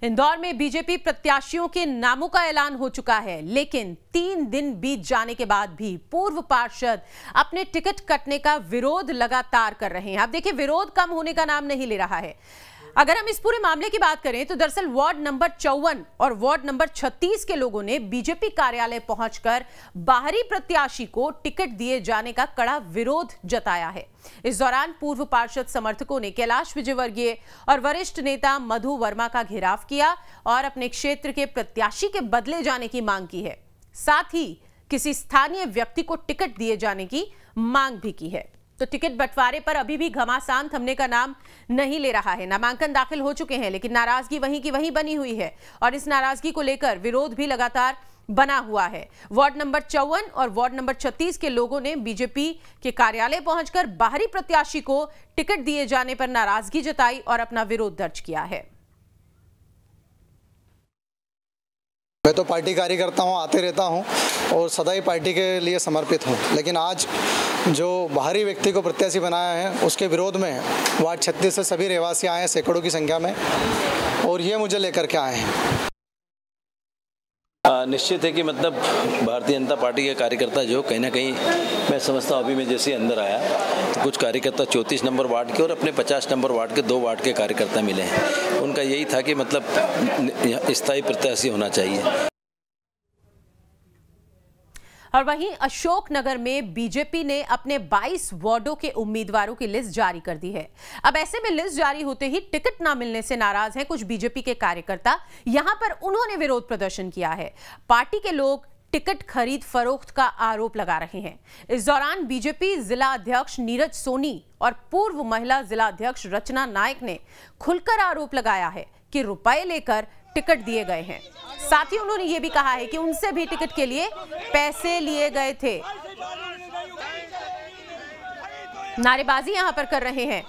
इंदौर में बीजेपी प्रत्याशियों के नामों का ऐलान हो चुका है, लेकिन 3 दिन बीत जाने के बाद भी पूर्व पार्षद अपने टिकट कटने का विरोध लगातार कर रहे हैं। अब देखिए, विरोध कम होने का नाम नहीं ले रहा है। अगर हम इस पूरे मामले की बात करें तो दरअसल वार्ड नंबर 54 और वार्ड नंबर 36 के लोगों ने बीजेपी कार्यालय पहुंचकर बाहरी प्रत्याशी को टिकट दिए जाने का कड़ा विरोध जताया है। इस दौरान पूर्व पार्षद समर्थकों ने कैलाश विजयवर्गीय और वरिष्ठ नेता मधु वर्मा का घेराव किया और अपने क्षेत्र के प्रत्याशी के बदले जाने की मांग की है। साथ ही किसी स्थानीय व्यक्ति को टिकट दिए जाने की मांग भी की है। तो टिकट बंटवारे पर अभी भी घमासान थमने का नाम नहीं ले रहा है। नामांकन दाखिल हो चुके हैं, लेकिन नाराजगी वहीं की वहीं बनी हुई है और इस नाराजगी को लेकर विरोध भी लगातार बना हुआ है। वार्ड नंबर 54 और वार्ड नंबर 36 के लोगों ने बीजेपी के कार्यालय पहुंचकर बाहरी प्रत्याशी को टिकट दिए जाने पर नाराजगी जताई और अपना विरोध दर्ज किया है। मैं तो पार्टी कार्यकर्ता हूँ, आते रहता हूँ और सदा ही पार्टी के लिए समर्पित हूँ, लेकिन आज जो बाहरी व्यक्ति को प्रत्याशी बनाया है उसके विरोध में वार्ड 36 से सभी रहवासी आए हैं, सैकड़ों की संख्या में, और ये मुझे लेकर के आए हैं। निश्चित है कि मतलब भारतीय जनता पार्टी के कार्यकर्ता जो कहीं ना कहीं, मैं समझता हूँ अभी मैं जैसे अंदर आया तो कुछ कार्यकर्ता 34 नंबर वार्ड के और अपने 50 नंबर वार्ड के 2 वार्ड के कार्यकर्ता मिले हैं। उनका यही था कि मतलब स्थायी प्रत्याशी होना चाहिए। और वहीं अशोकनगर में बीजेपी ने अपने 22 वार्डों के उम्मीदवारों की लिस्ट जारी कर दी है। अब ऐसे में लिस्ट जारी होते ही टिकट ना मिलने से नाराज हैं कुछ बीजेपी के कार्यकर्ता। यहां पर उन्होंने विरोध प्रदर्शन किया है। पार्टी के लोग टिकट खरीद फरोख्त का आरोप लगा रहे हैं। इस दौरान बीजेपी जिला अध्यक्ष नीरज सोनी और पूर्व महिला जिला अध्यक्ष रचना नायक ने खुलकर आरोप लगाया है कि रुपए लेकर टिकट दिए गए हैं। साथ ही उन्होंने ये भी कहा है कि उनसे भी टिकट के लिए पैसे लिए गए थे। नारेबाजी यहां पर कर रहे हैं।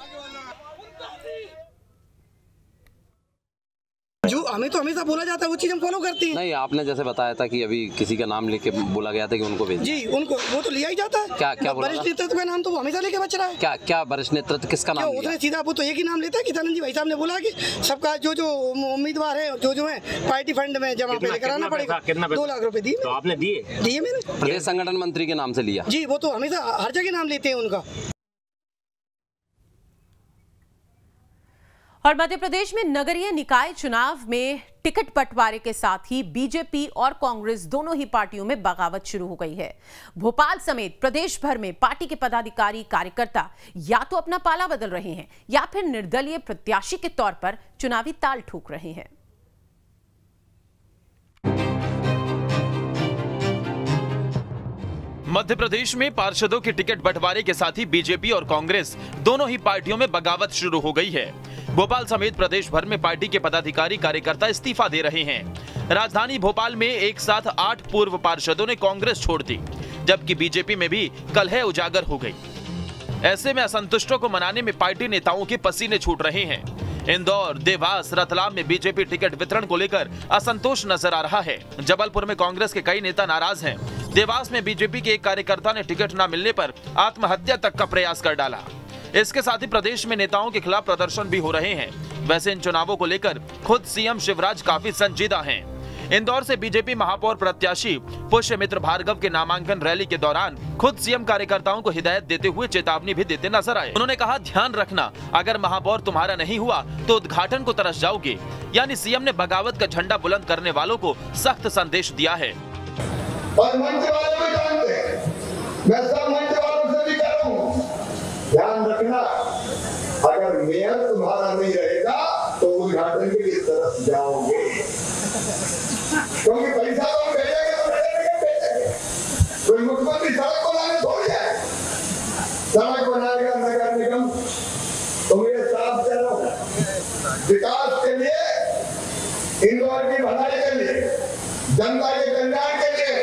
जो हमें तो हमेशा बोला जाता है वो चीज हम फॉलो करते हैं। नहीं, आपने जैसे बताया था कि अभी किसी का नाम लेके बोला गया था कि उनको भेज जी, उनको वो तो लिया ही जाता है। क्या वरिष्ठ नेतृत्व का नाम तो वो हमेशा लेके बच रहा है। क्या वरिष्ठ नेतृत्व किसका नाम लिया? सीधा वो तो एक ही नाम लेता है। किसानंद जी भाई साहब ने बोला कि सबका जो उम्मीदवार है जो है पार्टी फंड में जमा पहले कराना पड़ेगा। 2 लाख रुपए दिए। तो आपने दिए मैंने प्रदेश संगठन मंत्री के नाम से लिया। जी, वो तो हमेशा हर जगह नाम लेते हैं उनका। और मध्य प्रदेश में नगरीय निकाय चुनाव में टिकट बंटवारे के साथ ही बीजेपी और कांग्रेस दोनों ही पार्टियों में बगावत शुरू हो गई है। भोपाल समेत प्रदेश भर में पार्टी के पदाधिकारी कार्यकर्ता या तो अपना पाला बदल रहे हैं या फिर निर्दलीय प्रत्याशी के तौर पर चुनावी ताल ठोक रहे हैं। मध्य प्रदेश में पार्षदों के टिकट बंटवारे के साथ ही बीजेपी और कांग्रेस दोनों ही पार्टियों में बगावत शुरू हो गई है। भोपाल समेत प्रदेश भर में पार्टी के पदाधिकारी कार्यकर्ता इस्तीफा दे रहे हैं। राजधानी भोपाल में एक साथ 8 पूर्व पार्षदों ने कांग्रेस छोड़ दी, जबकि बीजेपी में भी कलह उजागर हो गई। ऐसे में असंतुष्टों को मनाने में पार्टी नेताओं के पसीने छूट रहे हैं। इंदौर, देवास, रतलाम में बीजेपी टिकट वितरण को लेकर असंतोष नजर आ रहा है। जबलपुर में कांग्रेस के कई नेता नाराज हैं। देवास में बीजेपी के एक कार्यकर्ता ने टिकट न मिलने पर आत्महत्या तक का प्रयास कर डाला। इसके साथ ही प्रदेश में नेताओं के खिलाफ प्रदर्शन भी हो रहे हैं। वैसे इन चुनावों को लेकर खुद सीएम शिवराज काफी संजीदा हैं। इंदौर से बीजेपी महापौर प्रत्याशी पुष्यमित्र भार्गव के नामांकन रैली के दौरान खुद सीएम कार्यकर्ताओं को हिदायत देते हुए चेतावनी भी देते नजर आए। उन्होंने कहा, ध्यान रखना, अगर महापौर तुम्हारा नहीं हुआ तो उद्घाटन को तरस जाओगे। यानी सीएम ने बगावत का झंडा बुलंद करने वालों को सख्त संदेश दिया है। और मंच वाले भी जानते हैं, मैं सब मंच वालों से भी कह रहा हूं, ध्यान रखना, अगर मेयर तुम्हारा नहीं रहेगा तो उद्घाटन के लिए तरफ जाओगे, क्योंकि पैसा तो भेजेंगे तो भेजेंगे। कोई मुख्यमंत्री सड़क बनाने छोड़ जाए, सड़क बनाएगा नगर निगम, तो ये साफ कह रहा हूं, विकास के लिए, इंदौर की भलाई के लिए, जनता के कल्याण के लिए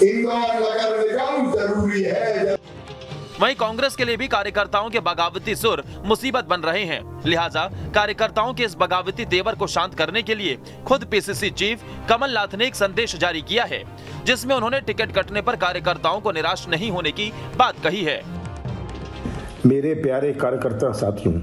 इंदौर नगर निगम जरूरी है। वहीं कांग्रेस के लिए भी कार्यकर्ताओं के बगावती सुर मुसीबत बन रहे हैं। लिहाजा कार्यकर्ताओं के इस बगावती तेवर को शांत करने के लिए खुद पीसीसी चीफ कमलनाथ ने एक संदेश जारी किया है, जिसमें उन्होंने टिकट कटने पर कार्यकर्ताओं को निराश नहीं होने की बात कही है। मेरे प्यारे कार्यकर्ता साथियों,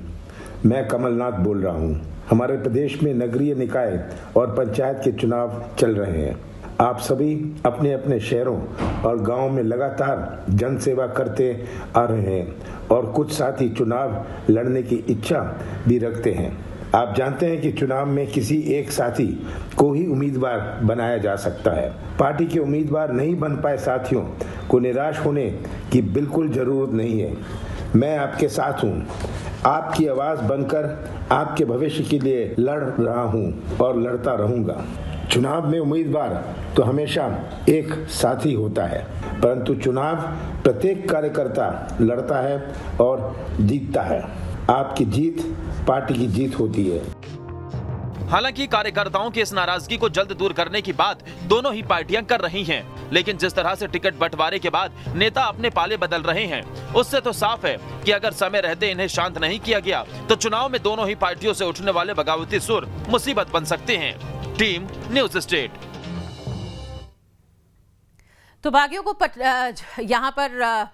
मैं कमलनाथ बोल रहा हूं। हमारे प्रदेश में नगरीय निकाय और पंचायत के चुनाव चल रहे हैं। आप सभी अपने अपने शहरों और गांवों में लगातार जनसेवा करते आ रहे हैं और कुछ साथी चुनाव लड़ने की इच्छा भी रखते हैं। आप जानते हैं कि चुनाव में किसी एक साथी को ही उम्मीदवार बनाया जा सकता है। पार्टी के उम्मीदवार नहीं बन पाए साथियों को निराश होने की बिल्कुल जरूरत नहीं है। मैं आपके साथ हूँ, आपकी आवाज़ बनकर आपके भविष्य के लिए लड़ रहा हूँ और लड़ता रहूँगा। चुनाव में उम्मीदवार तो हमेशा एक साथी होता है, परंतु चुनाव प्रत्येक कार्यकर्ता लड़ता है और जीतता है। आपकी जीत पार्टी की जीत होती है। हालांकि कार्यकर्ताओं की इस नाराजगी को जल्द दूर करने की बात दोनों ही पार्टियां कर रही हैं, लेकिन जिस तरह से टिकट बंटवारे के बाद नेता अपने पाले बदल रहे हैं, उससे तो साफ है कि अगर समय रहते इन्हें शांत नहीं किया गया तो चुनाव में दोनों ही पार्टियों से उठने वाले बगावती सुर मुसीबत बन सकते हैं। Team news state. तो बागियों को यहाँ पर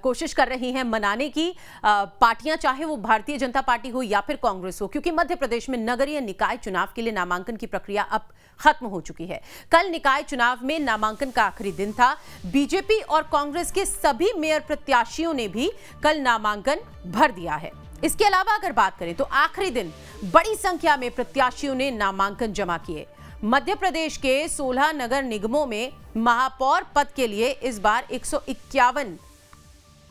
कोशिश कर रही हैं मनाने की पार्टियां, चाहे वो भारतीय जनता पार्टी हो या फिर कांग्रेस हो, क्योंकि मध्य प्रदेश में नगरीय निकाय चुनाव के लिए नामांकन की प्रक्रिया अब खत्म हो चुकी है। कल निकाय चुनाव में नामांकन का आखिरी दिन था। बीजेपी और कांग्रेस के सभी मेयर प्रत्याशियों ने भी कल नामांकन भर दिया है। इसके अलावा अगर बात करें तो आखिरी दिन बड़ी संख्या में प्रत्याशियों ने नामांकन जमा किए। मध्य प्रदेश के 16 नगर निगमों में महापौर पद के लिए इस बार 151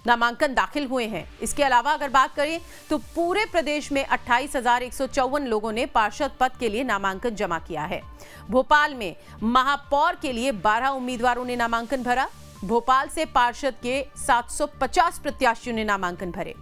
नामांकन दाखिल हुए हैं। इसके अलावा अगर बात करें तो पूरे प्रदेश में 28,154 लोगों ने पार्षद पद के लिए नामांकन जमा किया है। भोपाल में महापौर के लिए 12 उम्मीदवारों ने नामांकन भरा। भोपाल से पार्षद के 750 प्रत्याशियों ने नामांकन भरे।